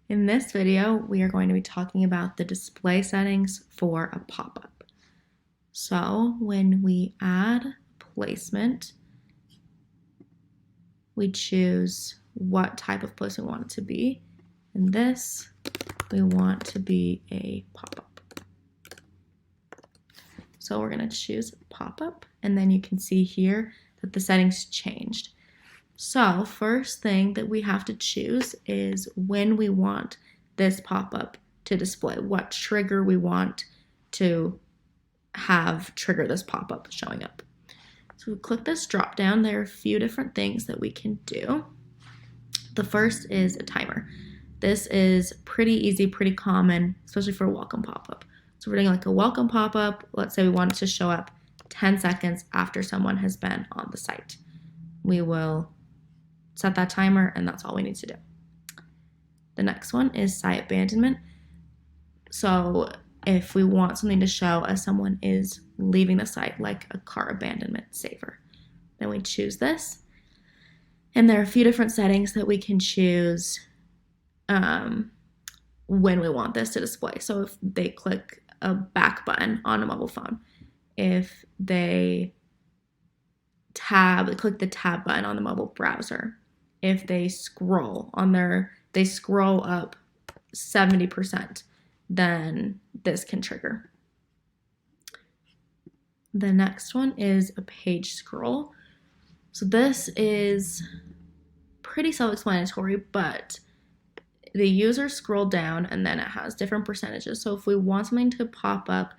In this video, we are going to be talking about the display settings for a pop-up. So when we add placement, we choose what type of placement we want it to be. In this, we want to be a pop-up. So we're going to choose pop-up, and then you can see here that the settings changed. So first thing that we have to choose is when we want this pop-up to display, what trigger we want to have trigger this pop-up showing up. So we click this drop down. There are a few different things that we can do. The first is a timer. This is pretty easy, pretty common, especially for a welcome pop-up. So we're doing like a welcome pop-up. Let's say we want it to show up 10 seconds after someone has been on the site. We will set that timer, and that's all we need to do. The next one is site abandonment. So if we want something to show as someone is leaving the site, like a cart abandonment saver, then we choose this. And there are a few different settings that we can choose when we want this to display. So if they click a back button on a mobile phone, if they click the tab button on the mobile browser, if they scroll up 70%, then this can trigger. The next one is a page scroll. So this is pretty self-explanatory, but the user scrolled down and then it has different percentages. So if we want something to pop up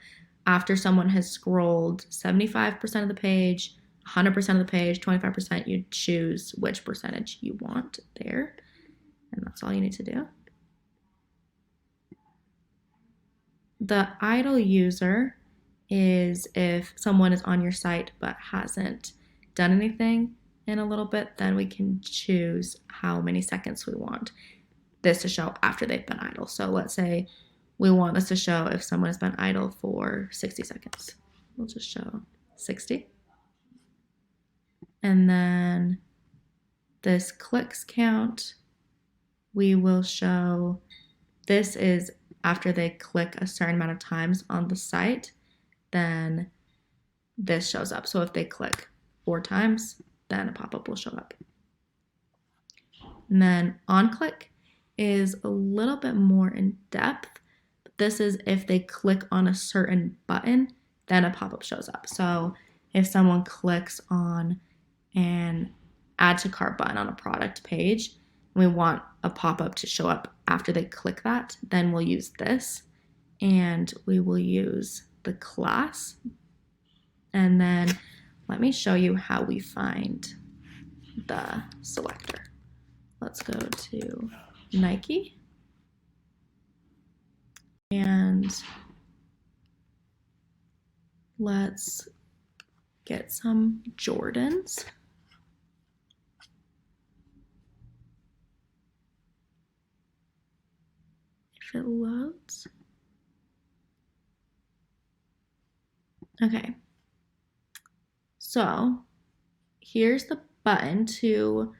after someone has scrolled 75% of the page, 100% of the page, 25%, you choose which percentage you want there. And that's all you need to do. The idle user is if someone is on your site but hasn't done anything in a little bit, then we can choose how many seconds we want this to show after they've been idle. So let's say we want this to show if someone has been idle for 60 seconds. We'll just show 60. And then this clicks count, we will show this is after they click a certain amount of times on the site, then this shows up. So if they click 4 times, then a pop-up will show up. And then on click is a little bit more in depth. This is if they click on a certain button, then a pop-up shows up. So if someone clicks on an add to cart button on a product page, and we want a pop-up to show up after they click that, then we'll use this, and we will use the class. And then let me show you how we find the selector. Let's go to Nike, and let's get some Jordans. If it loads. Okay. So here's the button to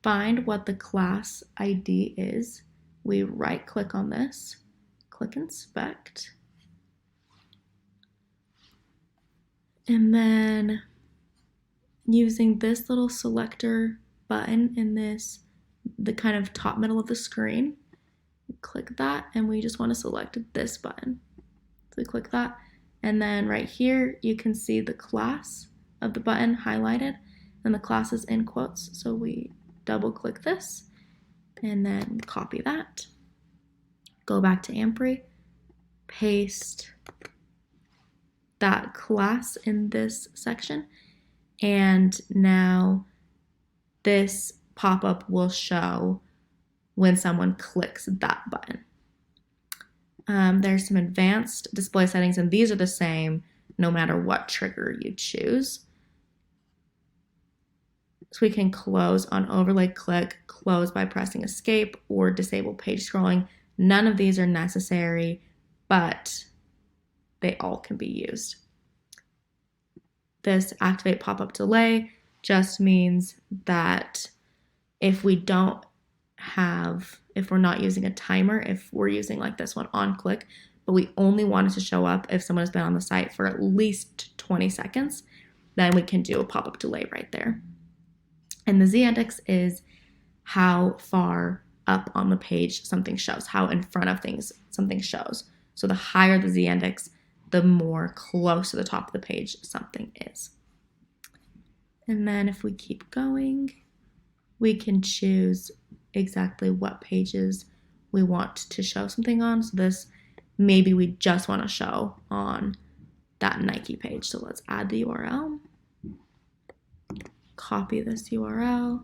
find what the class ID is. We right click on this, click inspect, and then using this little selector button in the kind of top middle of the screen, click that, and we just want to select this button. So we click that, and then right here you can see the class of the button highlighted, and the class is in quotes. So we double click this and then copy that, go back to Ampry, paste that class in this section, and now this pop-up will show when someone clicks that button. There's some advanced display settings, and these are the same no matter what trigger you choose. So we can close on overlay click, close by pressing escape, or disable page scrolling. None of these are necessary, but they all can be used. This activate pop-up delay just means that if we don't if we're not using a timer, if we're using like this one on click, but we only want it to show up if someone has been on the site for at least 20 seconds, then we can do a pop-up delay right there. And the z-index is how far up on the page something shows, how in front of things something shows. So the higher the z-index, the more close to the top of the page something is. And then if we keep going, we can choose exactly what pages we want to show something on. So this, maybe we just want to show on that Nike page. So let's add the URL, copy this URL,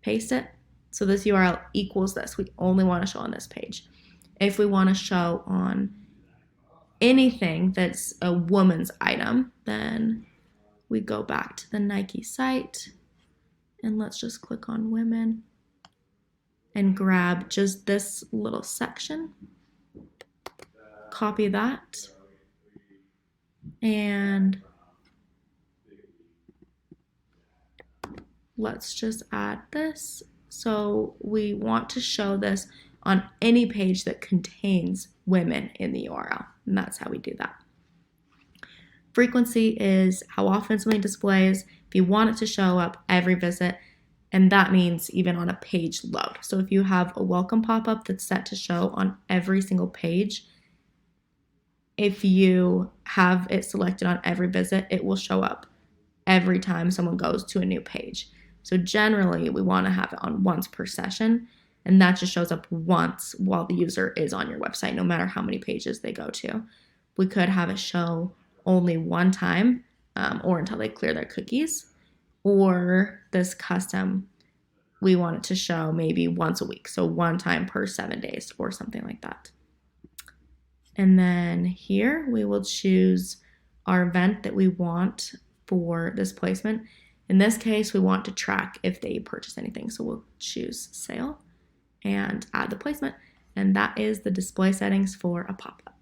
paste it. So this URL equals this. We only want to show on this page. If we want to show on anything that's a woman's item, then we go back to the Nike site and let's just click on women and grab just this little section, copy that, and let's just add this. So we want to show this on any page that contains women in the URL, and that's how we do that. Frequency is how often something displays. If you want it to show up every visit, and that means even on a page load. So if you have a welcome pop-up that's set to show on every single page, if you have it selected on every visit, it will show up every time someone goes to a new page. So generally, we want to have it on once per session, and that just shows up once while the user is on your website, no matter how many pages they go to. We could have it show only one time or until they clear their cookies, or this custom, we want it to show maybe once a week, so one time per 7 days or something like that. And then here we will choose our event that we want for this placement. In this case, we want to track if they purchase anything, so we'll choose sale and add the placement, and that is the display settings for a pop-up.